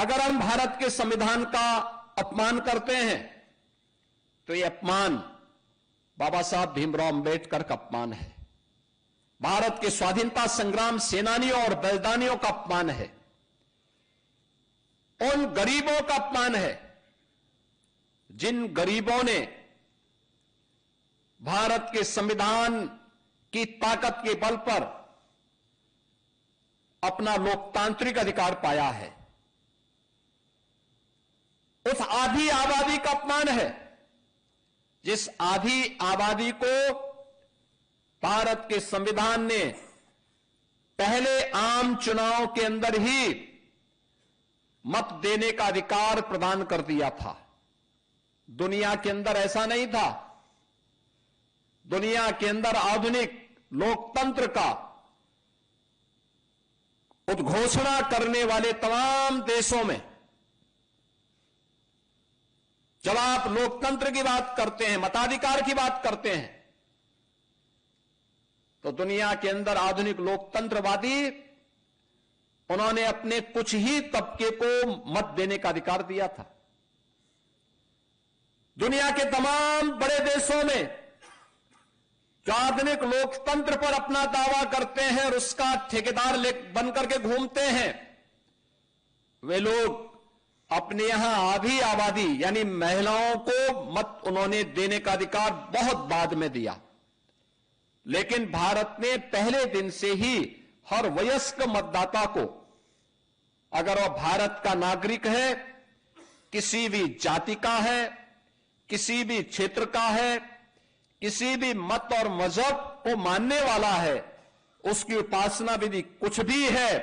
अगर हम भारत के संविधान का अपमान करते हैं तो यह अपमान बाबा साहब भीमराव अंबेडकर का अपमान है, भारत के स्वाधीनता संग्राम सेनानियों और बलिदानियों का अपमान है, उन गरीबों का अपमान है जिन गरीबों ने भारत के संविधान की ताकत के बल पर अपना लोकतांत्रिक अधिकार पाया है। उस आधी आबादी का अपमान है जिस आधी आबादी को भारत के संविधान ने पहले आम चुनाव के अंदर ही मत देने का अधिकार प्रदान कर दिया था। दुनिया के अंदर ऐसा नहीं था। दुनिया के अंदर आधुनिक लोकतंत्र का उद्घोषणा करने वाले तमाम देशों में जब आप लोकतंत्र की बात करते हैं, मताधिकार की बात करते हैं, तो दुनिया के अंदर आधुनिक लोकतंत्रवादी उन्होंने अपने कुछ ही तबके को मत देने का अधिकार दिया था। दुनिया के तमाम बड़े देशों में जो आधुनिक लोकतंत्र पर अपना दावा करते हैं और उसका ठेकेदार बनकर के घूमते हैं, वे लोग अपने यहां आधी आबादी यानी महिलाओं को मत उन्होंने देने का अधिकार बहुत बाद में दिया। लेकिन भारत ने पहले दिन से ही हर वयस्क मतदाता को, अगर वह भारत का नागरिक है, किसी भी जाति का है, किसी भी क्षेत्र का है, किसी भी मत और मजहब को मानने वाला है, उसकी उपासना विधि कुछ भी है,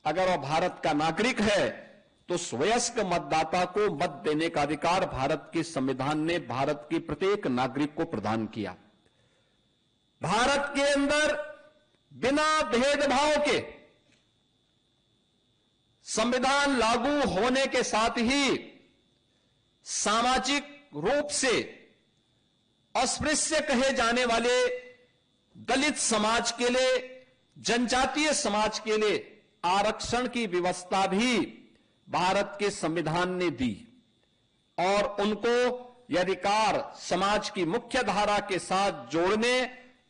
अगर वह भारत का नागरिक है तो वयस्क मतदाता को मत देने का अधिकार भारत के संविधान ने भारत के प्रत्येक नागरिक को प्रदान किया। भारत के अंदर बिना भेदभाव के संविधान लागू होने के साथ ही सामाजिक रूप से अस्पृश्य कहे जाने वाले दलित समाज के लिए, जनजातीय समाज के लिए आरक्षण की व्यवस्था भी भारत के संविधान ने दी और उनको यह अधिकार समाज की मुख्य धारा के साथ जोड़ने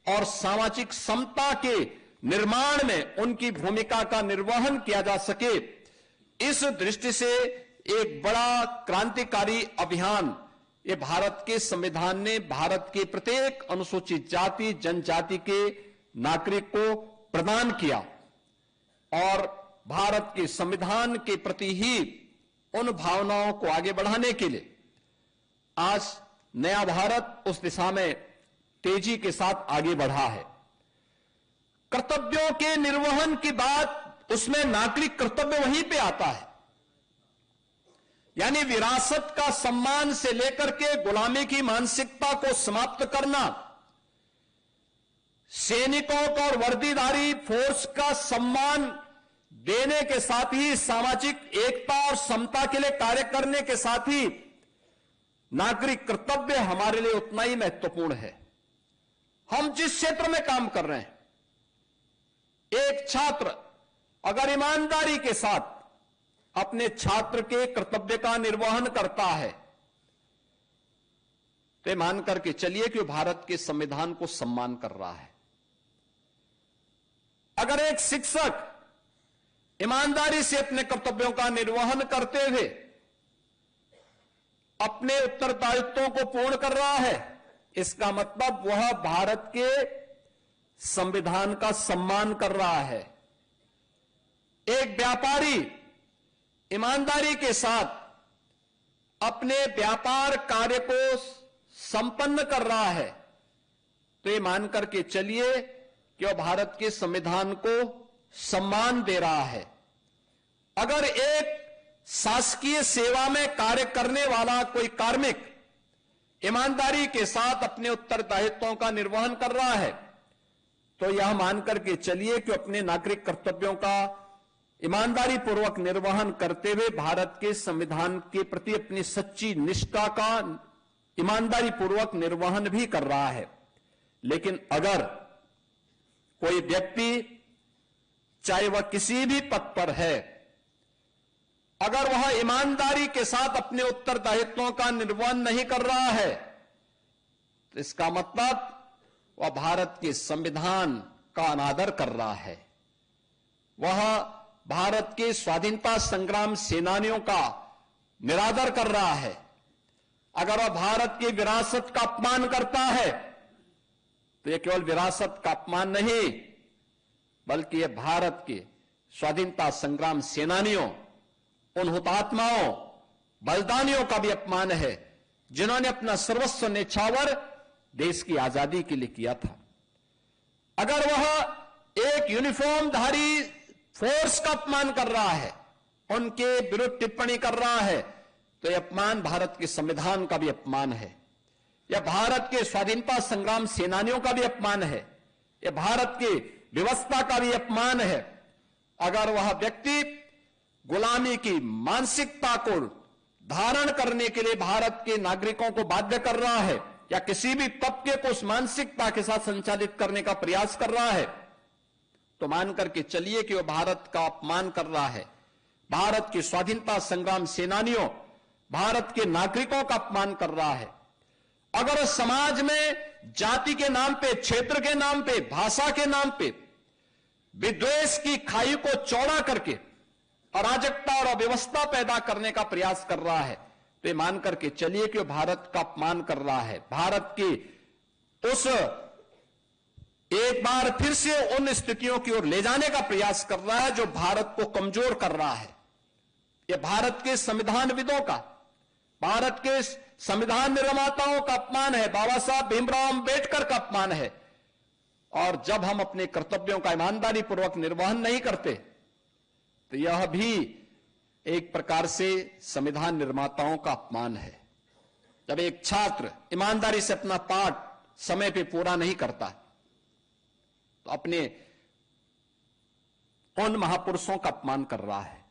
और सामाजिक समता के निर्माण में उनकी भूमिका का निर्वहन किया जा सके, इस दृष्टि से एक बड़ा क्रांतिकारी अभियान ये भारत के संविधान ने भारत के प्रत्येक अनुसूचित जाति जनजाति के नागरिक को प्रदान किया। और भारत के संविधान के प्रति ही उन भावनाओं को आगे बढ़ाने के लिए आज नया भारत उस दिशा में तेजी के साथ आगे बढ़ा है। कर्तव्यों के निर्वहन की बात, उसमें नागरिक कर्तव्य वहीं पे आता है, यानी विरासत का सम्मान से लेकर के गुलामी की मानसिकता को समाप्त करना, सैनिकों का और वर्दीधारी फोर्स का सम्मान देने के साथ ही सामाजिक एकता और समता के लिए कार्य करने के साथ ही नागरिक कर्तव्य हमारे लिए उतना ही महत्वपूर्ण है। हम जिस क्षेत्र में काम कर रहे हैं, एक छात्र अगर ईमानदारी के साथ अपने छात्र के कर्तव्य का निर्वहन करता है तो मान करके चलिए कि वो भारत के संविधान को सम्मान कर रहा है। अगर एक शिक्षक ईमानदारी से अपने कर्तव्यों का निर्वहन करते हुए अपने उत्तरदायित्वों को पूर्ण कर रहा है, इसका मतलब वह भारत के संविधान का सम्मान कर रहा है। एक व्यापारी ईमानदारी के साथ अपने व्यापार कार्य को संपन्न कर रहा है तो ये मान करके चलिए कि वह भारत के संविधान को सम्मान दे रहा है। अगर एक शासकीय सेवा में कार्य करने वाला कोई कार्मिक ईमानदारी के साथ अपने उत्तरदायित्वों का निर्वहन कर रहा है तो यह मान करके चलिए कि अपने नागरिक कर्तव्यों का ईमानदारी पूर्वक निर्वहन करते हुए भारत के संविधान के प्रति अपनी सच्ची निष्ठा का ईमानदारी पूर्वक निर्वहन भी कर रहा है। लेकिन अगर कोई व्यक्ति चाहे वह किसी भी पद पर है, अगर वह ईमानदारी के साथ अपने उत्तरदायित्वों का निर्वहन नहीं कर रहा है तो इसका मतलब वह भारत के संविधान का अनादर कर रहा है, वह भारत के स्वाधीनता संग्राम सेनानियों का निरादर कर रहा है। अगर वह भारत की विरासत का अपमान करता है तो यह केवल विरासत का अपमान नहीं, बल्कि यह भारत के स्वाधीनता संग्राम सेनानियों, उन हुतात्माओं, बलिदानियों का भी अपमान है जिन्होंने अपना सर्वस्व न्यौछावर देश की आजादी के लिए किया था। अगर वह एक यूनिफॉर्मधारी फोर्स का अपमान कर रहा है, उनके विरुद्ध टिप्पणी कर रहा है, तो यह अपमान भारत के संविधान का भी अपमान है, यह भारत के स्वाधीनता संग्राम सेनानियों का भी अपमान है, यह भारत की व्यवस्था का भी अपमान है। अगर वह व्यक्ति गुलामी की मानसिकता को धारण करने के लिए भारत के नागरिकों को बाध्य कर रहा है या किसी भी तबके को उस मानसिकता के साथ संचालित करने का प्रयास कर रहा है, तो मान करके चलिए कि वह भारत का अपमान कर रहा है, भारत के स्वाधीनता संग्राम सेनानियों, भारत के नागरिकों का अपमान कर रहा है। अगर समाज में जाति के नाम पे, क्षेत्र के नाम पे, भाषा के नाम पे विद्वेष की खाई को चौड़ा करके अराजकता और अव्यवस्था पैदा करने का प्रयास कर रहा है, तो ये मान करके चलिए कि वो भारत का अपमान कर रहा है, भारत की उस एक बार फिर से उन स्थितियों की ओर ले जाने का प्रयास कर रहा है जो भारत को कमजोर कर रहा है। यह भारत के संविधानविदों का, भारत के संविधान निर्माताओं का अपमान है, बाबा साहब भीमराव अंबेडकर का अपमान है। और जब हम अपने कर्तव्यों का ईमानदारी पूर्वक निर्वहन नहीं करते तो यह भी एक प्रकार से संविधान निर्माताओं का अपमान है। जब एक छात्र ईमानदारी से अपना पाठ समय पे पूरा नहीं करता तो अपने उन महापुरुषों का अपमान कर रहा है।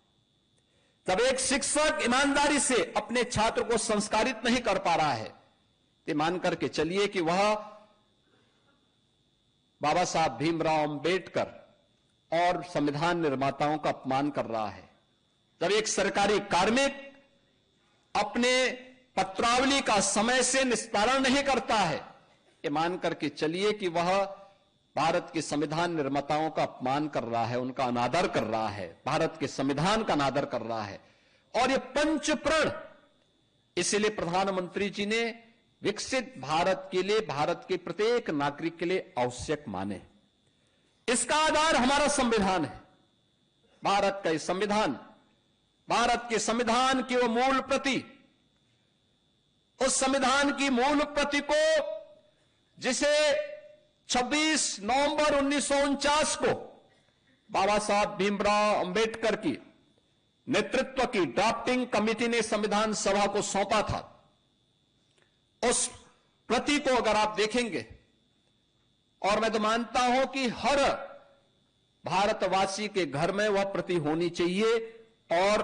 जब एक शिक्षक ईमानदारी से अपने छात्र को संस्कारित नहीं कर पा रहा है तो मान करके चलिए कि वह बाबा साहब भीमराव अंबेडकर और संविधान निर्माताओं का अपमान कर रहा है। जब एक सरकारी कार्मिक अपने पत्रावली का समय से निस्तारण नहीं करता है, ये मान करके चलिए कि वह भारत के संविधान निर्माताओं का अपमान कर रहा है, उनका अनादर कर रहा है, भारत के संविधान का अनादर कर रहा है। और ये पंच प्रण इसलिए प्रधानमंत्री जी ने विकसित भारत के लिए, भारत के प्रत्येक नागरिक के लिए आवश्यक माने। इसका आधार हमारा संविधान है, भारत का संविधान, भारत के संविधान की वो मूल प्रति, उस संविधान की मूल प्रति को जिसे 26 नवंबर 1949 को बाबा साहब भीमराव अंबेडकर की नेतृत्व की ड्राफ्टिंग कमेटी ने संविधान सभा को सौंपा था, उस प्रति को अगर आप देखेंगे, और मैं तो मानता हूं कि हर भारतवासी के घर में वह प्रति होनी चाहिए और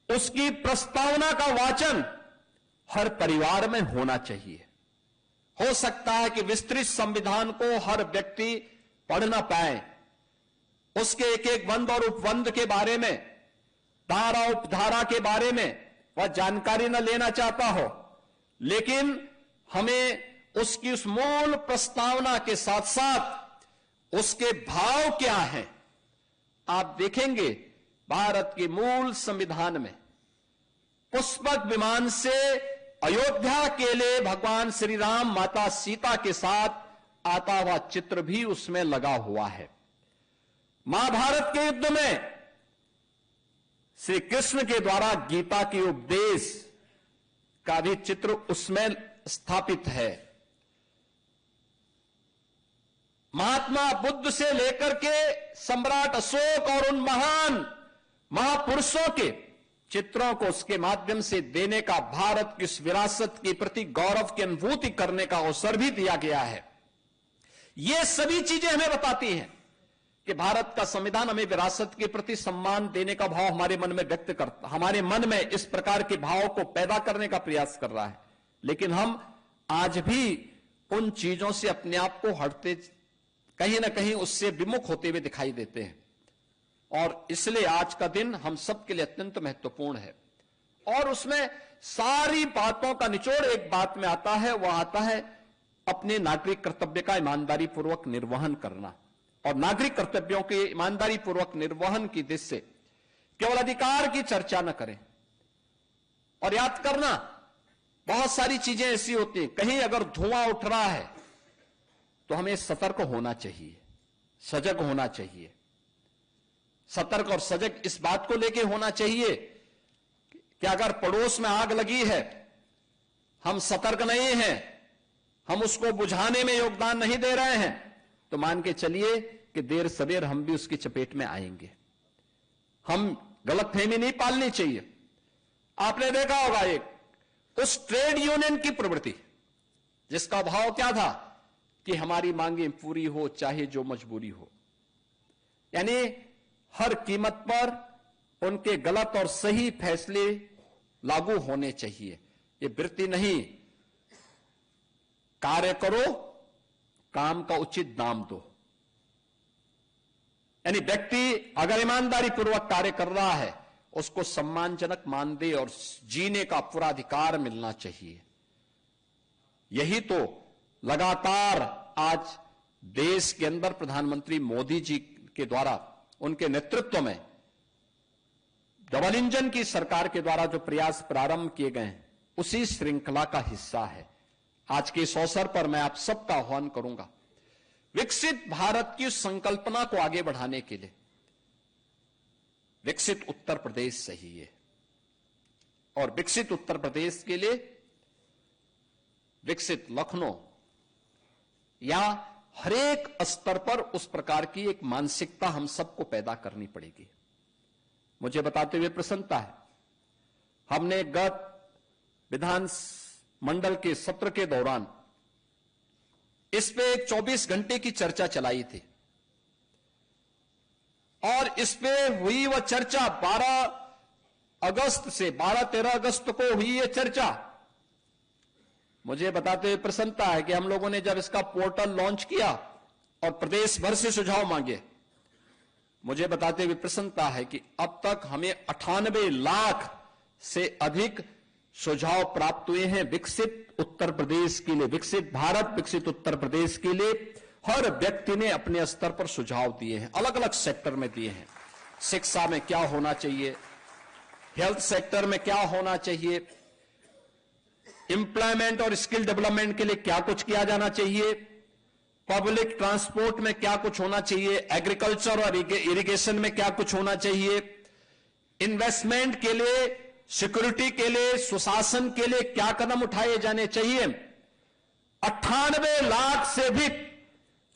उसकी प्रस्तावना का वाचन हर परिवार में होना चाहिए। हो सकता है कि विस्तृत संविधान को हर व्यक्ति पढ़ ना पाए, उसके एक एक बंद और उपबंध के बारे में, धारा उपधारा के बारे में वह जानकारी न लेना चाहता हो, लेकिन हमें उसकी उस मूल प्रस्तावना के साथ साथ उसके भाव क्या हैं, आप देखेंगे भारत के मूल संविधान में पुष्पक विमान से अयोध्या के लिए भगवान श्री राम माता सीता के साथ आता हुआ चित्र भी उसमें लगा हुआ है। महाभारत के युद्ध में श्री कृष्ण के द्वारा गीता के उपदेश का भी चित्र उसमें स्थापित है। महात्मा बुद्ध से लेकर के सम्राट अशोक और उन महान महापुरुषों के चित्रों को उसके माध्यम से देने का, भारत की इस विरासत के प्रति गौरव की अनुभूति करने का अवसर भी दिया गया है। ये सभी चीजें हमें बताती हैं कि भारत का संविधान हमें विरासत के प्रति सम्मान देने का भाव हमारे मन में व्यक्त करता, हमारे मन में इस प्रकार के भाव को पैदा करने का प्रयास कर रहा है। लेकिन हम आज भी उन चीजों से अपने आप को हटते, कहीं ना कहीं उससे विमुख होते हुए दिखाई देते हैं। और इसलिए आज का दिन हम सबके लिए अत्यंत महत्वपूर्ण है। और उसमें सारी बातों का निचोड़ एक बात में आता है, वह आता है अपने नागरिक कर्तव्य का ईमानदारी पूर्वक निर्वहन करना। और नागरिक कर्तव्यों के ईमानदारी पूर्वक निर्वहन की दिशा से केवल अधिकार की चर्चा न करें। और याद करना, बहुत सारी चीजें ऐसी होती हैं, कहीं अगर धुआं उठ रहा है तो हमें सतर्क होना चाहिए, सजग होना चाहिए। सतर्क और सजग इस बात को लेकर होना चाहिए कि अगर पड़ोस में आग लगी है, हम सतर्क नहीं हैं, हम उसको बुझाने में योगदान नहीं दे रहे हैं, तो मान के चलिए कि देर सवेर हम भी उसकी चपेट में आएंगे। हम गलतफहमी नहीं पालनी चाहिए। आपने देखा होगा एक उस ट्रेड यूनियन की प्रवृत्ति जिसका भाव क्या था कि हमारी मांगें पूरी हो चाहे जो मजबूरी हो, यानी हर कीमत पर उनके गलत और सही फैसले लागू होने चाहिए। ये वृत्ति नहीं, कार्य करो, काम का उचित दाम दो। यानी व्यक्ति अगर ईमानदारी पूर्वक कार्य कर रहा है, उसको सम्मानजनक मानदेय और जीने का पूरा अधिकार मिलना चाहिए। यही तो लगातार आज देश के अंदर प्रधानमंत्री मोदी जी के द्वारा, उनके नेतृत्व में डबल इंजन की सरकार के द्वारा जो प्रयास प्रारंभ किए गए हैं, उसी श्रृंखला का हिस्सा है। आज के इस अवसर पर मैं आप सबका आह्वान करूंगा, विकसित भारत की संकल्पना को आगे बढ़ाने के लिए विकसित उत्तर प्रदेश सही है। और विकसित उत्तर प्रदेश के लिए विकसित लखनऊ या हरेक स्तर पर उस प्रकार की एक मानसिकता हम सबको पैदा करनी पड़ेगी। मुझे बताते हुए प्रसन्नता है, हमने गत विधान मंडल के सत्र के दौरान इस पे 24 घंटे की चर्चा चलाई थी और इस पे हुई वह चर्चा 12-13 अगस्त को हुई यह चर्चा। मुझे बताते हुए प्रसन्नता है कि हम लोगों ने जब इसका पोर्टल लॉन्च किया और प्रदेश भर से सुझाव मांगे, मुझे बताते हुए प्रसन्नता है कि अब तक हमें 98 लाख से अधिक सुझाव प्राप्त हुए हैं विकसित उत्तर प्रदेश के लिए, विकसित भारत, विकसित उत्तर प्रदेश के लिए। हर व्यक्ति ने अपने स्तर पर सुझाव दिए हैं, अलग अलग सेक्टर में दिए हैं। शिक्षा में क्या होना चाहिए, हेल्थ सेक्टर में क्या होना चाहिए, एम्प्लॉयमेंट और स्किल डेवलपमेंट के लिए क्या कुछ किया जाना चाहिए, पब्लिक ट्रांसपोर्ट में क्या कुछ होना चाहिए, एग्रीकल्चर और इरिगेशन में क्या कुछ होना चाहिए, इन्वेस्टमेंट के लिए, सिक्योरिटी के लिए, सुशासन के लिए क्या कदम उठाए जाने चाहिए। 98 लाख से भी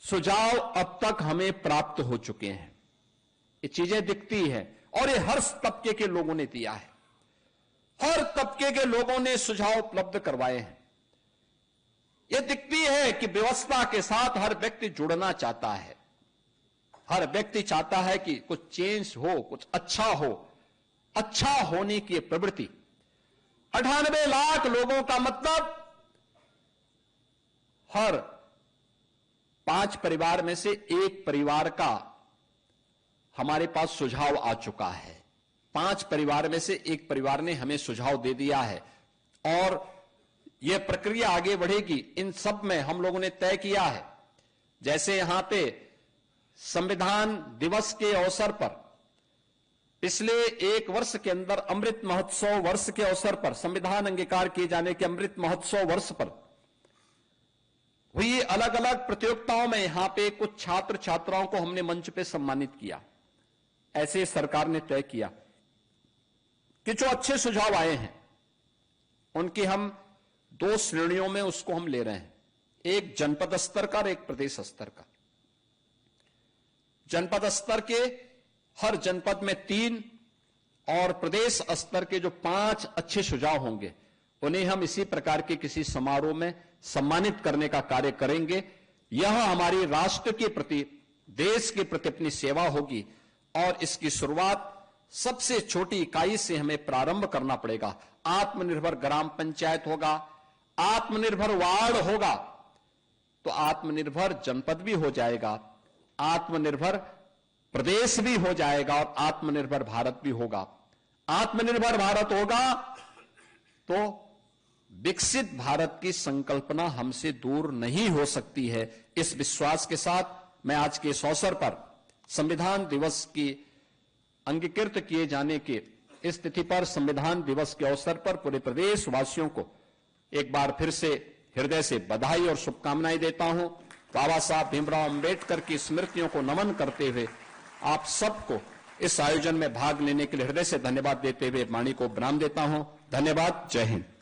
सुझाव अब तक हमें प्राप्त हो चुके हैं। ये चीजें दिखती हैं और ये हर तबके के लोगों ने दिया है, हर तबके के लोगों ने सुझाव उपलब्ध करवाए हैं। यह दिखती है कि व्यवस्था के साथ हर व्यक्ति जुड़ना चाहता है, हर व्यक्ति चाहता है कि कुछ चेंज हो, कुछ अच्छा हो, अच्छा होने की प्रवृत्ति। 98 लाख लोगों का मतलब हर 5 परिवार में से एक परिवार का हमारे पास सुझाव आ चुका है। 5 परिवार में से एक परिवार ने हमें सुझाव दे दिया है और यह प्रक्रिया आगे बढ़ेगी। इन सब में हम लोगों ने तय किया है, जैसे यहां पे संविधान दिवस के अवसर पर पिछले 1 वर्ष के अंदर अमृत महोत्सव वर्ष के अवसर पर, संविधान अंगीकार किए जाने के अमृत महोत्सव वर्ष पर हुई अलग अलग प्रतियोगिताओं में यहां पे कुछ छात्र छात्राओं को हमने मंच पे सम्मानित किया। ऐसे सरकार ने तय किया कि जो अच्छे सुझाव आए हैं उनकी हम 2 श्रेणियों में उसको हम ले रहे हैं, एक जनपद स्तर का और एक प्रदेश स्तर का। जनपद स्तर के हर जनपद में 3 और प्रदेश स्तर के जो 5 अच्छे सुझाव होंगे उन्हें हम इसी प्रकार के किसी समारोह में सम्मानित करने का कार्य करेंगे। यह हमारी राष्ट्र के प्रति, देश के प्रति अपनी सेवा होगी और इसकी शुरुआत सबसे छोटी इकाई से हमें प्रारंभ करना पड़ेगा। आत्मनिर्भर ग्राम पंचायत होगा, आत्मनिर्भर वार्ड होगा तो आत्मनिर्भर जनपद भी हो जाएगा, आत्मनिर्भर प्रदेश भी हो जाएगा और आत्मनिर्भर भारत भी होगा। आत्मनिर्भर भारत होगा तो विकसित भारत की संकल्पना हमसे दूर नहीं हो सकती है। इस विश्वास के साथ मैं आज के इस अवसर पर संविधान दिवस की अंगीकृत किए जाने की इस तिथि पर संविधान दिवस के अवसर पर पूरे प्रदेशवासियों को एक बार फिर से हृदय से बधाई और शुभकामनाएं देता हूं। बाबा साहब भीमराव अंबेडकर की स्मृतियों को नमन करते हुए आप सबको इस आयोजन में भाग लेने के लिए हृदय से धन्यवाद देते हुए वाणी को विराम देता हूं। धन्यवाद। जय हिंद।